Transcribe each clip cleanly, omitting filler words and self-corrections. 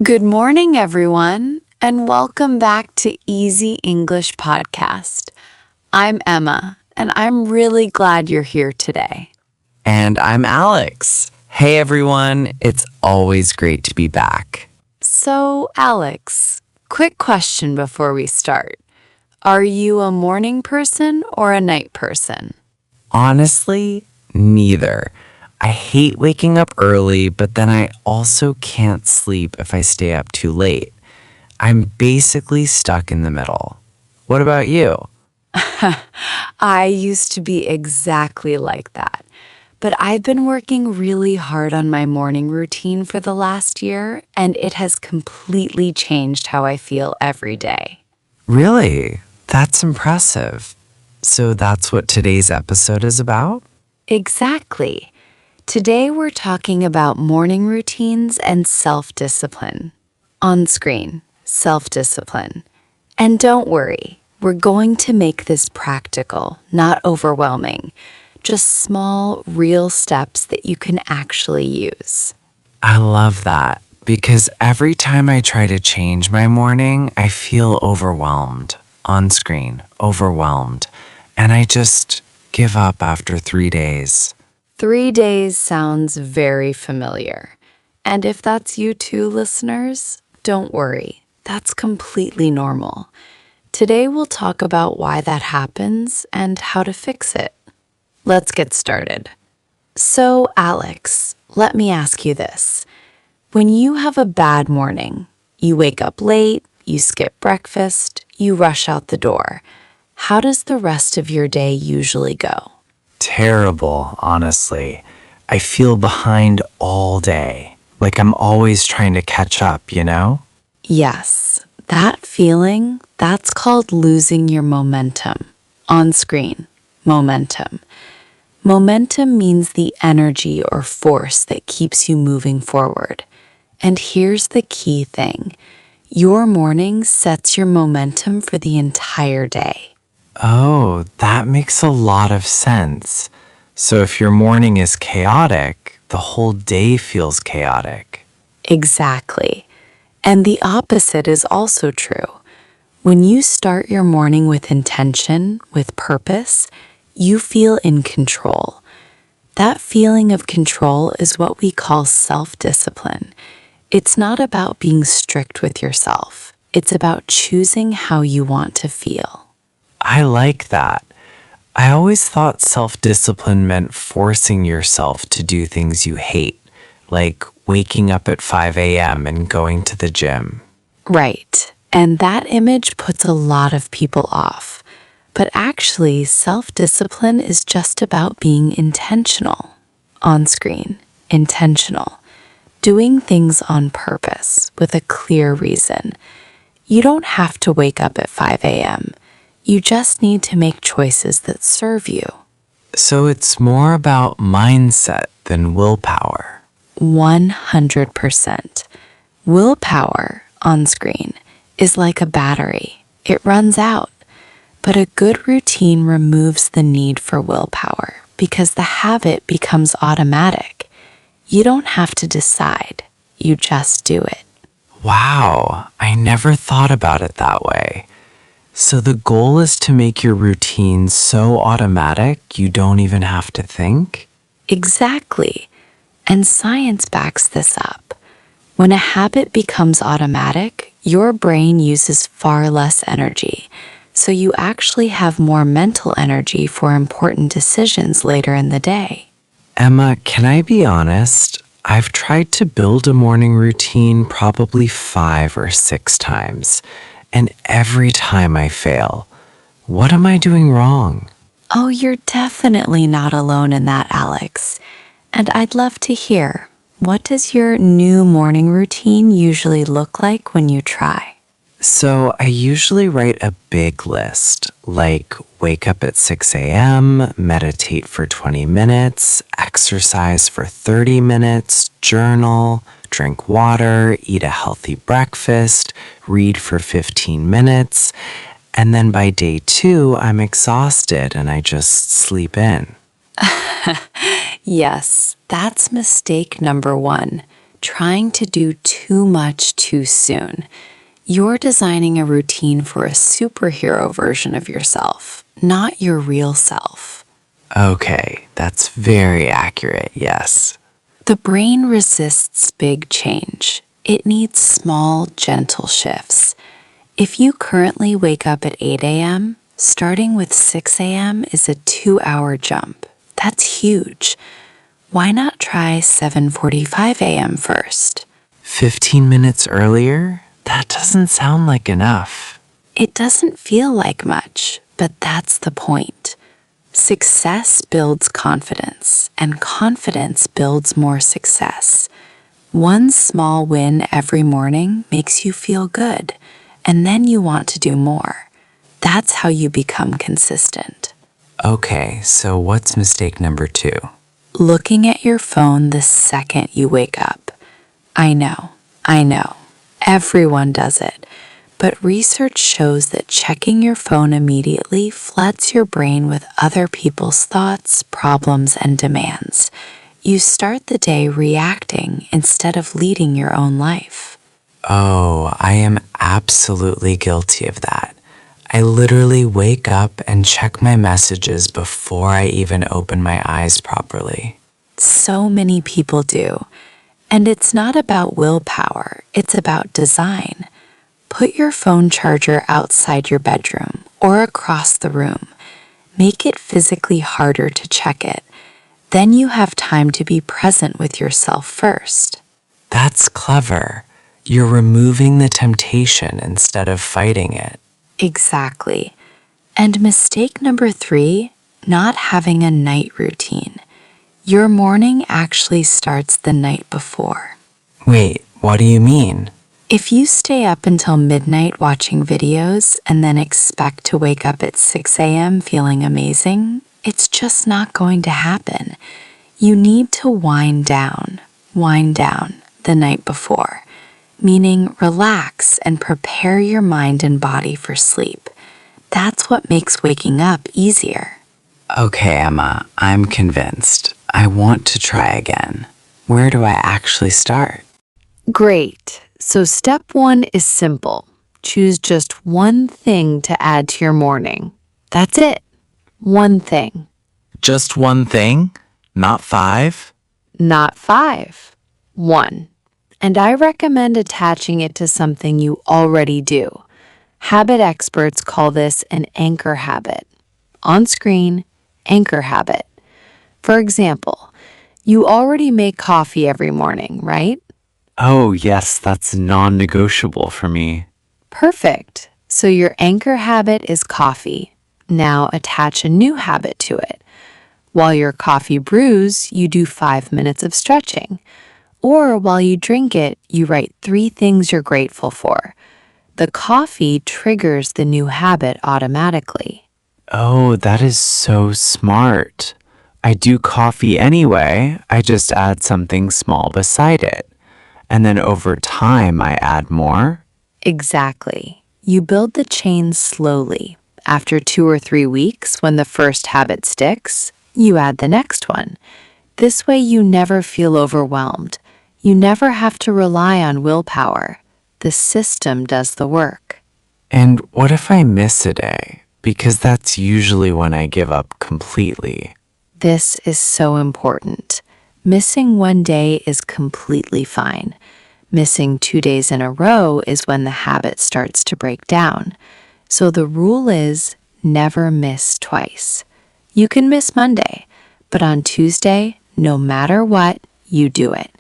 Good morning, everyone, and welcome back to Easy English Podcast. I'm Emma, and I'm really glad you're here today. And I'm Alex. Hey, everyone. It's always great to be back. So, Alex, quick question before we start. Are you a morning person or a night person? Honestly, neither. I hate waking up early, but then I also can't sleep if I stay up too late. I'm basically stuck in the middle. What about you? I used to be exactly like that. But I've been working really hard on my morning routine for the last year, and it has completely changed how I feel every day. Really? That's impressive. So that's what today's episode is about? Exactly. Today we're talking about morning routines and self-discipline. On screen, self-discipline. And don't worry, we're going to make this practical, not overwhelming. Just small, real steps that you can actually use. I love that because every time I try to change my morning, I feel overwhelmed. On screen, overwhelmed. And I just give up after 3 days. 3 days sounds very familiar. And if that's you too, listeners, don't worry. That's completely normal. Today we'll talk about why that happens and how to fix it. Let's get started. So, Alex, let me ask you this. When you have a bad morning, you wake up late, you skip breakfast, you rush out the door. How does the rest of your day usually go? Terrible, honestly. I feel behind all day, like I'm always trying to catch up, you know? Yes, that feeling, that's called losing your momentum. On screen, momentum. Momentum means the energy or force that keeps you moving forward. And here's the key thing. Your morning sets your momentum for the entire day. Oh, that makes a lot of sense. So if your morning is chaotic, the whole day feels chaotic. Exactly. And the opposite is also true. When you start your morning with intention, with purpose, you feel in control. That feeling of control is what we call self-discipline. It's not about being strict with yourself. It's about choosing how you want to feel. I like that. I always thought self-discipline meant forcing yourself to do things you hate, like waking up at 5 a.m. and going to the gym. Right. And that image puts a lot of people off. But actually, self-discipline is just about being intentional. On screen, intentional. Doing things on purpose with a clear reason. You don't have to wake up at 5 a.m. You just need to make choices that serve you. So it's more about mindset than willpower. 100%. Willpower, on screen, is like a battery. It runs out. But a good routine removes the need for willpower because the habit becomes automatic. You don't have to decide. You just do it. Wow, I never thought about it that way. So the goal is to make your routine so automatic you don't even have to think? Exactly. And science backs this up. When a habit becomes automatic, your brain uses far less energy. So you actually have more mental energy for important decisions later in the day. Emma, can I be honest? I've tried to build a morning routine probably 5 or 6 times, and every time I fail. What am I doing wrong? Oh, you're definitely not alone in that, Alex. And I'd love to hear, what does your new morning routine usually look like when you try? So I usually write a big list, like wake up at 6 a.m., meditate for 20 minutes, exercise for 30 minutes, journal, drink water, eat a healthy breakfast, read for 15 minutes, and then by day 2, I'm exhausted and I just sleep in. Yes, that's mistake number 1. trying to do too much too soon. You're designing a routine for a superhero version of yourself, not your real self. Okay, that's very accurate, yes. The brain resists big change. It needs small, gentle shifts. If you currently wake up at 8 a.m., starting with 6 a.m. is a 2-hour jump. That's huge. Why not try 7:45 a.m. first? 15 minutes earlier? That doesn't sound like enough. It doesn't feel like much, but that's the point. Success builds confidence, and confidence builds more success. One small win every morning makes you feel good, and then you want to do more. That's how you become consistent. Okay, so what's mistake number 2? Looking at your phone the second you wake up. I know. Everyone does it. But research shows that checking your phone immediately floods your brain with other people's thoughts, problems, and demands. You start the day reacting instead of leading your own life. Oh, I am absolutely guilty of that. I literally wake up and check my messages before I even open my eyes properly. So many people do. And it's not about willpower, it's about design. Put your phone charger outside your bedroom or across the room. Make it physically harder to check it. Then you have time to be present with yourself first. That's clever. You're removing the temptation instead of fighting it. Exactly. And mistake number 3, not having a night routine. Your morning actually starts the night before. Wait, what do you mean? If you stay up until midnight watching videos and then expect to wake up at 6 a.m. feeling amazing, it's just not going to happen. You need to wind down the night before, meaning relax and prepare your mind and body for sleep. That's what makes waking up easier. Okay, Emma, I'm convinced. I want to try again. Where do I actually start? Great. So step 1 is simple. Choose just one thing to add to your morning. That's it. One thing. Just one thing? Not 5? Not 5. 1. And I recommend attaching it to something you already do. Habit experts call this an anchor habit. On screen, anchor habit. For example, you already make coffee every morning, right? Oh, yes, that's non-negotiable for me. Perfect. So your anchor habit is coffee. Now attach a new habit to it. While your coffee brews, you do 5 minutes of stretching. Or while you drink it, you write 3 things you're grateful for. The coffee triggers the new habit automatically. Oh, that is so smart. I do coffee anyway. I just add something small beside it. And then over time, I add more. Exactly. You build the chain slowly. After 2 or 3 weeks, when the first habit sticks, you add the next one. This way you never feel overwhelmed. You never have to rely on willpower. The system does the work. And what if I miss a day? Because that's usually when I give up completely. This is so important. Missing one day is completely fine. Missing 2 days in a row is when the habit starts to break down. So the rule is never miss twice. You can miss Monday, but on Tuesday, no matter what, you do it.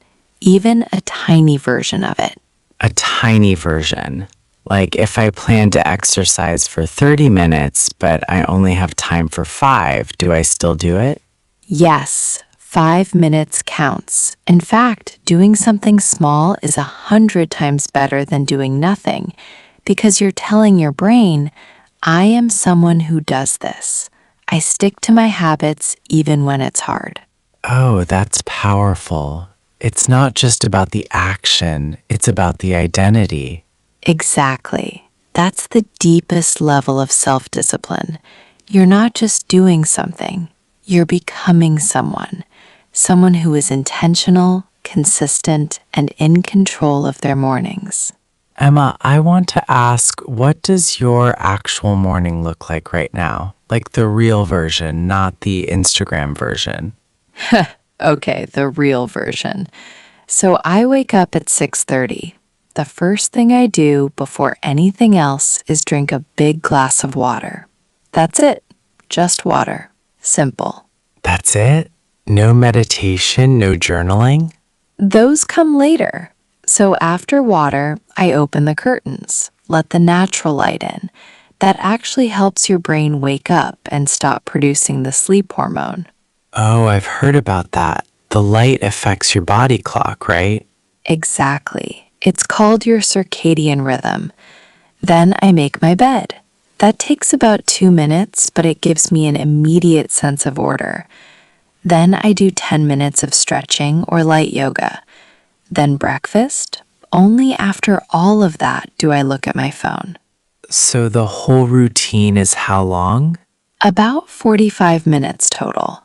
Even a tiny version of it. A tiny version. Like if I plan to exercise for 30 minutes, but I only have time for 5, do I still do it? Yes, 5 minutes counts. In fact, doing something small is 100 times better than doing nothing because you're telling your brain, I am someone who does this. I stick to my habits even when it's hard. Oh, that's powerful. It's not just about the action, it's about the identity. Exactly. That's the deepest level of self-discipline. You're not just doing something, you're becoming someone who is intentional, consistent, and in control of their mornings. Emma, I want to ask, what does your actual morning look like right now? Like the real version, not the Instagram version. Okay, the real version. So I wake up at 6:30. The first thing I do before anything else is drink a big glass of water. That's it. Just water. Simple. That's it? No meditation, no journaling? Those come later. So after water, I open the curtains, let the natural light in. That actually helps your brain wake up and stop producing the sleep hormone. Oh, I've heard about that. The light affects your body clock, right? Exactly. It's called your circadian rhythm. Then I make my bed. That takes about 2 minutes, but it gives me an immediate sense of order. Then I do 10 minutes of stretching or light yoga. Then breakfast. Only after all of that do I look at my phone. So the whole routine is how long? About 45 minutes total.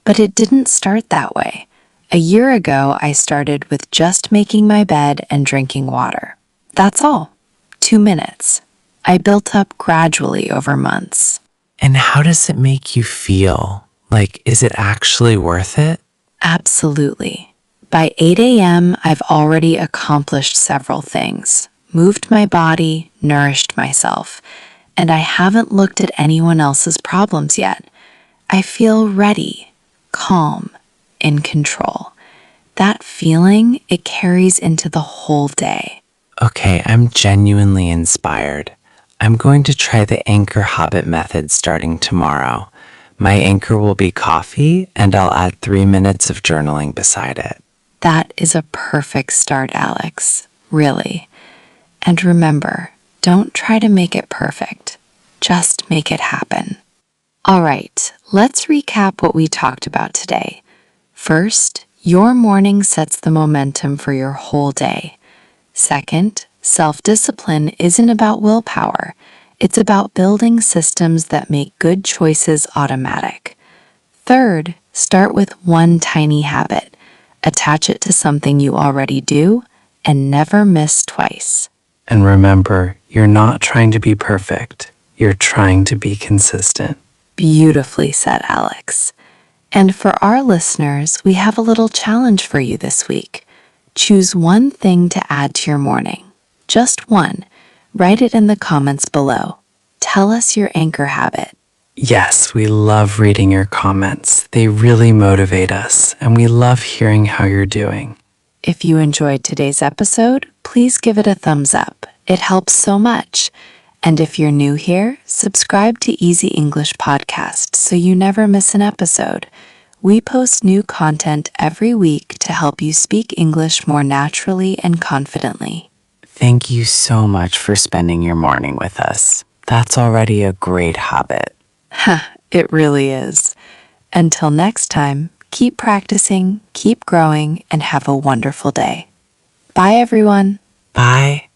But it didn't start that way. A year ago, I started with just making my bed and drinking water. That's all. 2 minutes. I built up gradually over months. And how does it make you feel? Like, is it actually worth it? Absolutely. By 8 a.m., I've already accomplished several things. Moved my body, nourished myself, and I haven't looked at anyone else's problems yet. I feel ready, calm, in control. That feeling, it carries into the whole day. Okay, I'm genuinely inspired. I'm going to try the Anchor Hobbit method starting tomorrow. My anchor will be coffee, and I'll add 3 minutes of journaling beside it. That is a perfect start, Alex. Really. And remember, don't try to make it perfect. Just make it happen. All right, let's recap what we talked about today. First, your morning sets the momentum for your whole day. Second, self-discipline isn't about willpower. It's about building systems that make good choices automatic. Third, start with one tiny habit. Attach it to something you already do and never miss twice. And remember, you're not trying to be perfect. You're trying to be consistent. Beautifully said, Alex. And for our listeners, we have a little challenge for you this week. Choose one thing to add to your morning. Just one. Write it in the comments below. Tell us your anchor habit. Yes, we love reading your comments. They really motivate us, and we love hearing how you're doing. If you enjoyed today's episode, please give it a thumbs up. It helps so much. And if you're new here, subscribe to Easy English Podcast so you never miss an episode. We post new content every week to help you speak English more naturally and confidently. Thank you so much for spending your morning with us. That's already a great habit. It really is. Until next time, keep practicing, keep growing, and have a wonderful day. Bye, everyone. Bye.